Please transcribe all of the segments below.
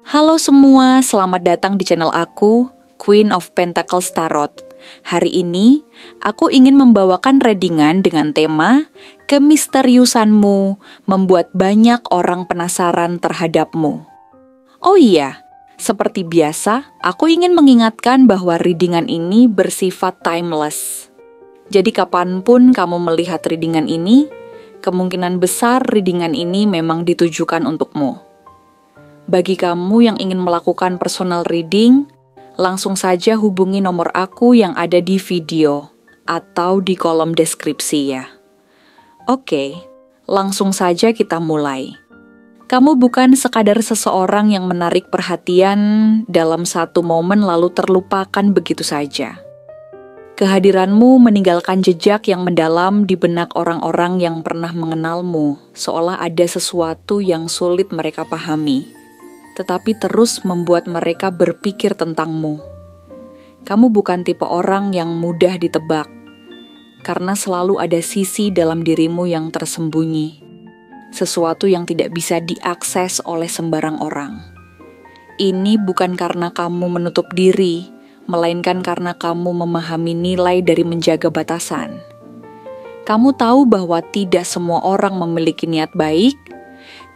Halo semua, selamat datang di channel aku, Queen of Pentacles Tarot. Hari ini, aku ingin membawakan readingan dengan tema Kemisteriusanmu membuat banyak orang penasaran terhadapmu. Oh iya, seperti biasa, aku ingin mengingatkan bahwa readingan ini bersifat timeless. Jadi kapanpun kamu melihat readingan ini, kemungkinan besar readingan ini memang ditujukan untukmu. Bagi kamu yang ingin melakukan personal reading, langsung saja hubungi nomor aku yang ada di video atau di kolom deskripsi ya. Oke, langsung saja kita mulai. Kamu bukan sekadar seseorang yang menarik perhatian dalam satu momen lalu terlupakan begitu saja. Kehadiranmu meninggalkan jejak yang mendalam di benak orang-orang yang pernah mengenalmu, seolah ada sesuatu yang sulit mereka pahami, tetapi terus membuat mereka berpikir tentangmu. Kamu bukan tipe orang yang mudah ditebak, karena selalu ada sisi dalam dirimu yang tersembunyi, sesuatu yang tidak bisa diakses oleh sembarang orang. Ini bukan karena kamu menutup diri, melainkan karena kamu memahami nilai dari menjaga batasan. Kamu tahu bahwa tidak semua orang memiliki niat baik.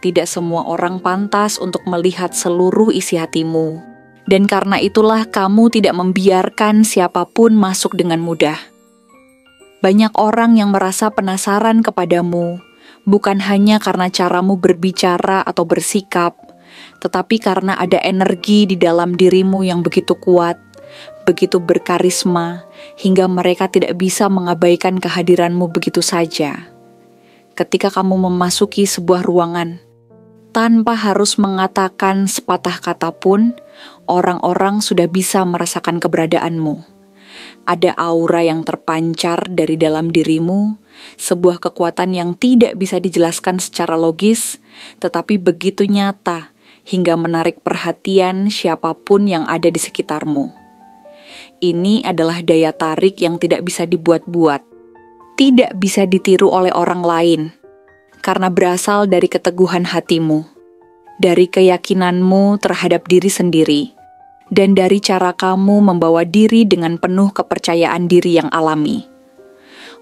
Tidak semua orang pantas untuk melihat seluruh isi hatimu. Dan karena itulah kamu tidak membiarkan siapapun masuk dengan mudah. Banyak orang yang merasa penasaran kepadamu, bukan hanya karena caramu berbicara atau bersikap, tetapi karena ada energi di dalam dirimu yang begitu kuat, begitu berkarisma, hingga mereka tidak bisa mengabaikan kehadiranmu begitu saja. Ketika kamu memasuki sebuah ruangan, tanpa harus mengatakan sepatah kata pun, orang-orang sudah bisa merasakan keberadaanmu. Ada aura yang terpancar dari dalam dirimu, sebuah kekuatan yang tidak bisa dijelaskan secara logis, tetapi begitu nyata hingga menarik perhatian siapapun yang ada di sekitarmu. Ini adalah daya tarik yang tidak bisa dibuat-buat, tidak bisa ditiru oleh orang lain, karena berasal dari keteguhan hatimu, dari keyakinanmu terhadap diri sendiri, dan dari cara kamu membawa diri dengan penuh kepercayaan diri yang alami.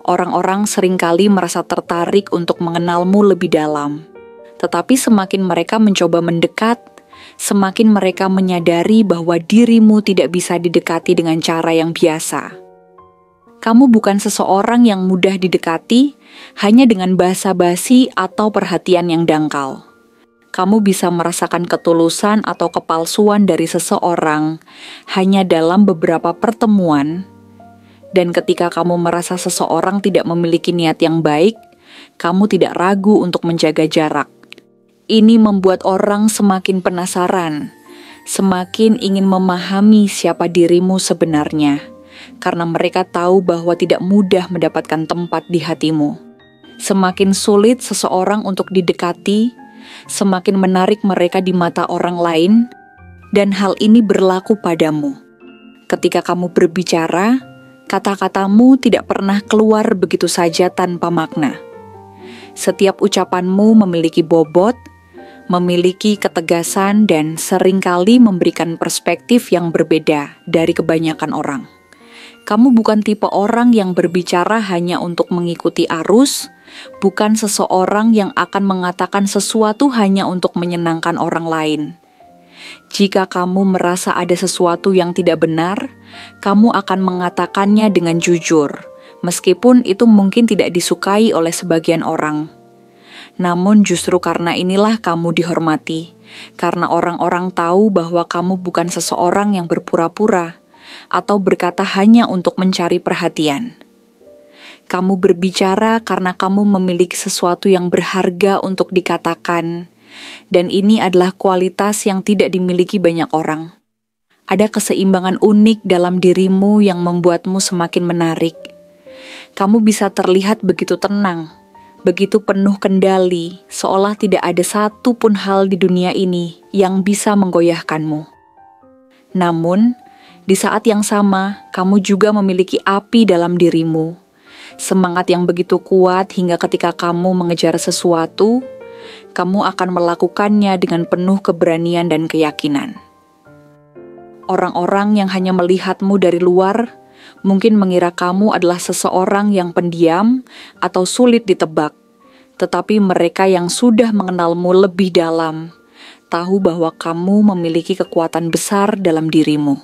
Orang-orang seringkali merasa tertarik untuk mengenalmu lebih dalam, tetapi semakin mereka mencoba mendekat, semakin mereka menyadari bahwa dirimu tidak bisa didekati dengan cara yang biasa. Kamu bukan seseorang yang mudah didekati hanya dengan basa-basi atau perhatian yang dangkal. Kamu bisa merasakan ketulusan atau kepalsuan dari seseorang hanya dalam beberapa pertemuan, dan ketika kamu merasa seseorang tidak memiliki niat yang baik, kamu tidak ragu untuk menjaga jarak. Ini membuat orang semakin penasaran, semakin ingin memahami siapa dirimu sebenarnya, karena mereka tahu bahwa tidak mudah mendapatkan tempat di hatimu. Semakin sulit seseorang untuk didekati, semakin menarik mereka di mata orang lain, dan hal ini berlaku padamu. Ketika kamu berbicara, kata-katamu tidak pernah keluar begitu saja tanpa makna. Setiap ucapanmu memiliki bobot, memiliki ketegasan, dan seringkali memberikan perspektif yang berbeda dari kebanyakan orang. Kamu bukan tipe orang yang berbicara hanya untuk mengikuti arus, bukan seseorang yang akan mengatakan sesuatu hanya untuk menyenangkan orang lain. Jika kamu merasa ada sesuatu yang tidak benar, kamu akan mengatakannya dengan jujur, meskipun itu mungkin tidak disukai oleh sebagian orang. Namun justru karena inilah kamu dihormati, karena orang-orang tahu bahwa kamu bukan seseorang yang berpura-pura, atau berkata hanya untuk mencari perhatian. Kamu berbicara karena kamu memiliki sesuatu yang berharga untuk dikatakan, dan ini adalah kualitas yang tidak dimiliki banyak orang. Ada keseimbangan unik dalam dirimu yang membuatmu semakin menarik. Kamu bisa terlihat begitu tenang, begitu penuh kendali, seolah tidak ada satu pun hal di dunia ini yang bisa menggoyahkanmu. Namun, di saat yang sama, kamu juga memiliki api dalam dirimu. Semangat yang begitu kuat hingga ketika kamu mengejar sesuatu, kamu akan melakukannya dengan penuh keberanian dan keyakinan. Orang-orang yang hanya melihatmu dari luar mungkin mengira kamu adalah seseorang yang pendiam atau sulit ditebak, tetapi mereka yang sudah mengenalmu lebih dalam tahu bahwa kamu memiliki kekuatan besar dalam dirimu.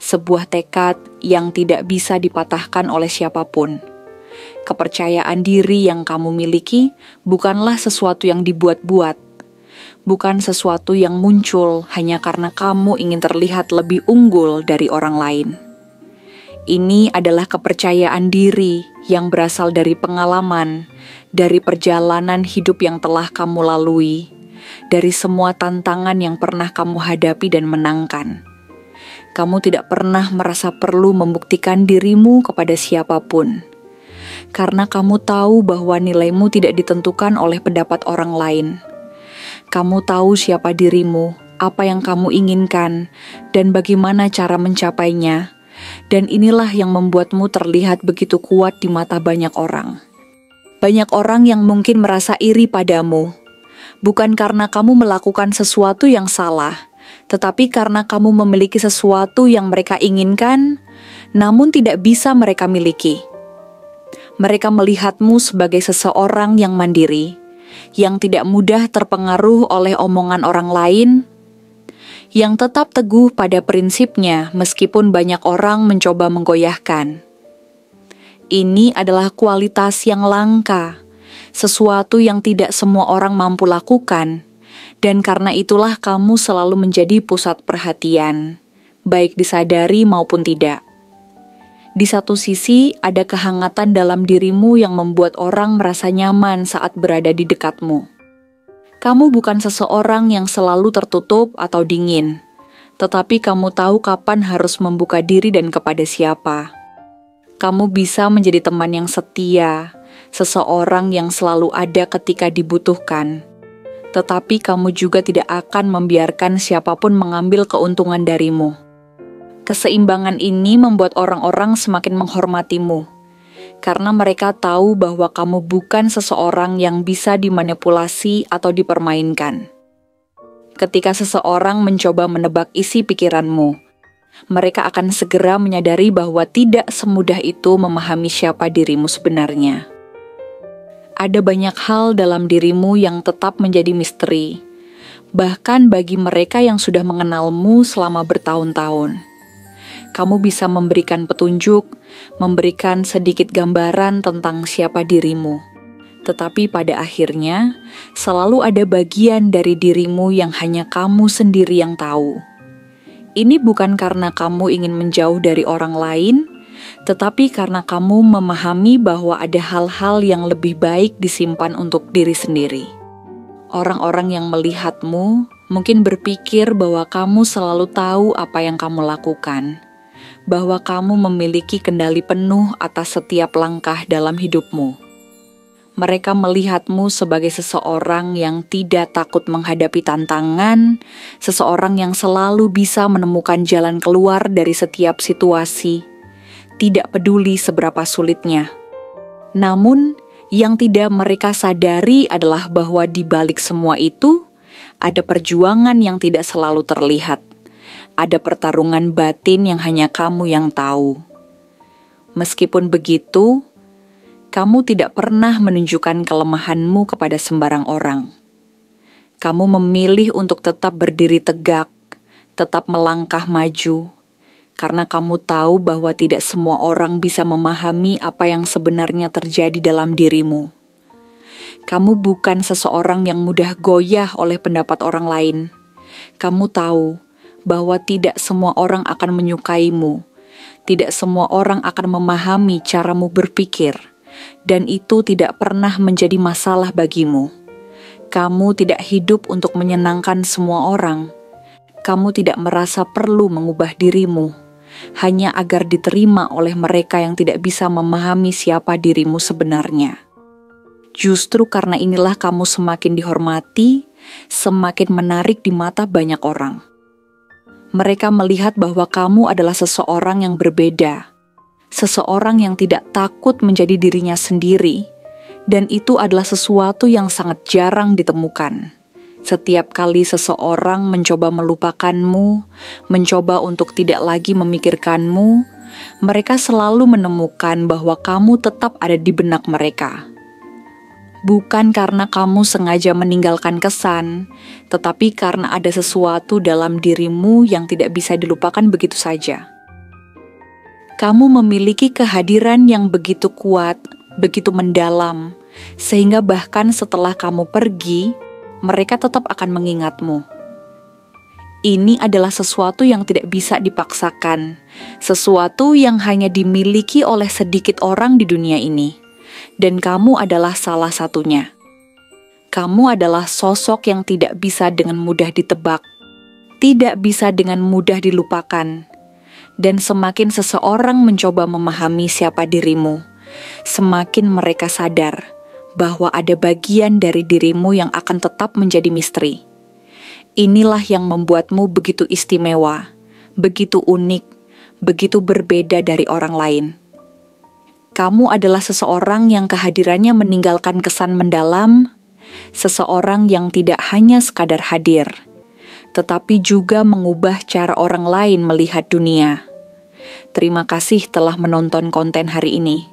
Sebuah tekad yang tidak bisa dipatahkan oleh siapapun. Kepercayaan diri yang kamu miliki bukanlah sesuatu yang dibuat-buat, bukan sesuatu yang muncul hanya karena kamu ingin terlihat lebih unggul dari orang lain. Ini adalah kepercayaan diri yang berasal dari pengalaman, dari perjalanan hidup yang telah kamu lalui, dari semua tantangan yang pernah kamu hadapi dan menangkan. Kamu tidak pernah merasa perlu membuktikan dirimu kepada siapapun, karena kamu tahu bahwa nilaimu tidak ditentukan oleh pendapat orang lain. Kamu tahu siapa dirimu, apa yang kamu inginkan, dan bagaimana cara mencapainya. Dan inilah yang membuatmu terlihat begitu kuat di mata banyak orang. Banyak orang yang mungkin merasa iri padamu, bukan karena kamu melakukan sesuatu yang salah, tetapi karena kamu memiliki sesuatu yang mereka inginkan, namun tidak bisa mereka miliki. Mereka melihatmu sebagai seseorang yang mandiri, yang tidak mudah terpengaruh oleh omongan orang lain, yang tetap teguh pada prinsipnya meskipun banyak orang mencoba menggoyahkan. Ini adalah kualitas yang langka, sesuatu yang tidak semua orang mampu lakukan, dan karena itulah kamu selalu menjadi pusat perhatian, baik disadari maupun tidak. Di satu sisi, ada kehangatan dalam dirimu yang membuat orang merasa nyaman saat berada di dekatmu. Kamu bukan seseorang yang selalu tertutup atau dingin, tetapi kamu tahu kapan harus membuka diri dan kepada siapa. Kamu bisa menjadi teman yang setia, seseorang yang selalu ada ketika dibutuhkan. Tetapi kamu juga tidak akan membiarkan siapapun mengambil keuntungan darimu. Keseimbangan ini membuat orang-orang semakin menghormatimu, karena mereka tahu bahwa kamu bukan seseorang yang bisa dimanipulasi atau dipermainkan. Ketika seseorang mencoba menebak isi pikiranmu, mereka akan segera menyadari bahwa tidak semudah itu memahami siapa dirimu sebenarnya. Ada banyak hal dalam dirimu yang tetap menjadi misteri, bahkan bagi mereka yang sudah mengenalmu selama bertahun-tahun. Kamu bisa memberikan petunjuk, memberikan sedikit gambaran tentang siapa dirimu. Tetapi pada akhirnya, selalu ada bagian dari dirimu yang hanya kamu sendiri yang tahu. Ini bukan karena kamu ingin menjauh dari orang lain, tetapi karena kamu memahami bahwa ada hal-hal yang lebih baik disimpan untuk diri sendiri. Orang-orang yang melihatmu mungkin berpikir bahwa kamu selalu tahu apa yang kamu lakukan, bahwa kamu memiliki kendali penuh atas setiap langkah dalam hidupmu. Mereka melihatmu sebagai seseorang yang tidak takut menghadapi tantangan, seseorang yang selalu bisa menemukan jalan keluar dari setiap situasi, tidak peduli seberapa sulitnya. Namun, yang tidak mereka sadari adalah bahwa di balik semua itu, ada perjuangan yang tidak selalu terlihat. Ada pertarungan batin yang hanya kamu yang tahu. Meskipun begitu, kamu tidak pernah menunjukkan kelemahanmu kepada sembarang orang. Kamu memilih untuk tetap berdiri tegak, tetap melangkah maju, karena kamu tahu bahwa tidak semua orang bisa memahami apa yang sebenarnya terjadi dalam dirimu. Kamu bukan seseorang yang mudah goyah oleh pendapat orang lain. Kamu tahu bahwa tidak semua orang akan menyukaimu, tidak semua orang akan memahami caramu berpikir, dan itu tidak pernah menjadi masalah bagimu. Kamu tidak hidup untuk menyenangkan semua orang. Kamu tidak merasa perlu mengubah dirimu, hanya agar diterima oleh mereka yang tidak bisa memahami siapa dirimu sebenarnya. Justru karena inilah kamu semakin dihormati, semakin menarik di mata banyak orang. Mereka melihat bahwa kamu adalah seseorang yang berbeda, seseorang yang tidak takut menjadi dirinya sendiri, Dan itu adalah sesuatu yang sangat jarang ditemukan. Setiap kali seseorang mencoba melupakanmu, mencoba untuk tidak lagi memikirkanmu, mereka selalu menemukan bahwa kamu tetap ada di benak mereka. Bukan karena kamu sengaja meninggalkan kesan, tetapi karena ada sesuatu dalam dirimu yang tidak bisa dilupakan begitu saja. Kamu memiliki kehadiran yang begitu kuat, begitu mendalam, sehingga bahkan setelah kamu pergi, mereka tetap akan mengingatmu. Ini adalah sesuatu yang tidak bisa dipaksakan, sesuatu yang hanya dimiliki oleh sedikit orang di dunia ini. Dan kamu adalah salah satunya. Kamu adalah sosok yang tidak bisa dengan mudah ditebak, tidak bisa dengan mudah dilupakan. Dan semakin seseorang mencoba memahami siapa dirimu, semakin mereka sadar bahwa ada bagian dari dirimu yang akan tetap menjadi misteri. Inilah yang membuatmu begitu istimewa, begitu unik, begitu berbeda dari orang lain. Kamu adalah seseorang yang kehadirannya meninggalkan kesan mendalam, seseorang yang tidak hanya sekadar hadir, tetapi juga mengubah cara orang lain melihat dunia. Terima kasih telah menonton konten hari ini.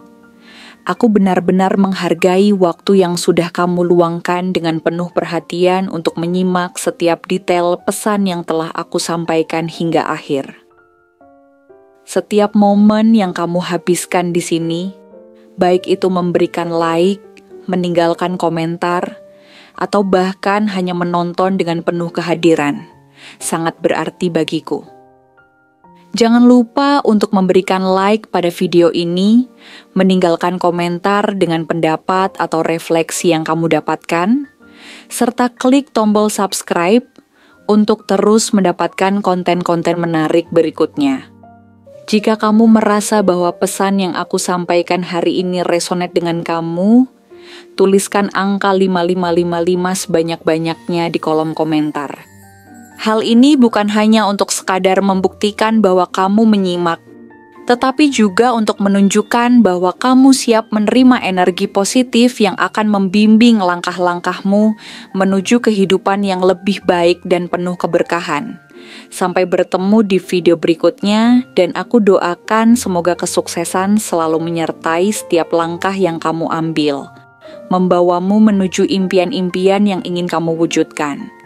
Aku benar-benar menghargai waktu yang sudah kamu luangkan dengan penuh perhatian untuk menyimak setiap detail pesan yang telah aku sampaikan hingga akhir. Setiap momen yang kamu habiskan di sini, baik itu memberikan like, meninggalkan komentar, atau bahkan hanya menonton dengan penuh kehadiran, sangat berarti bagiku. Jangan lupa untuk memberikan like pada video ini, meninggalkan komentar dengan pendapat atau refleksi yang kamu dapatkan, serta klik tombol subscribe untuk terus mendapatkan konten-konten menarik berikutnya. Jika kamu merasa bahwa pesan yang aku sampaikan hari ini resonate dengan kamu, tuliskan angka 5555 sebanyak-banyaknya di kolom komentar. Hal ini bukan hanya untuk sekadar membuktikan bahwa kamu menyimak, tetapi juga untuk menunjukkan bahwa kamu siap menerima energi positif yang akan membimbing langkah-langkahmu menuju kehidupan yang lebih baik dan penuh keberkahan. Sampai bertemu di video berikutnya, dan aku doakan semoga kesuksesan selalu menyertai setiap langkah yang kamu ambil, membawamu menuju impian-impian yang ingin kamu wujudkan.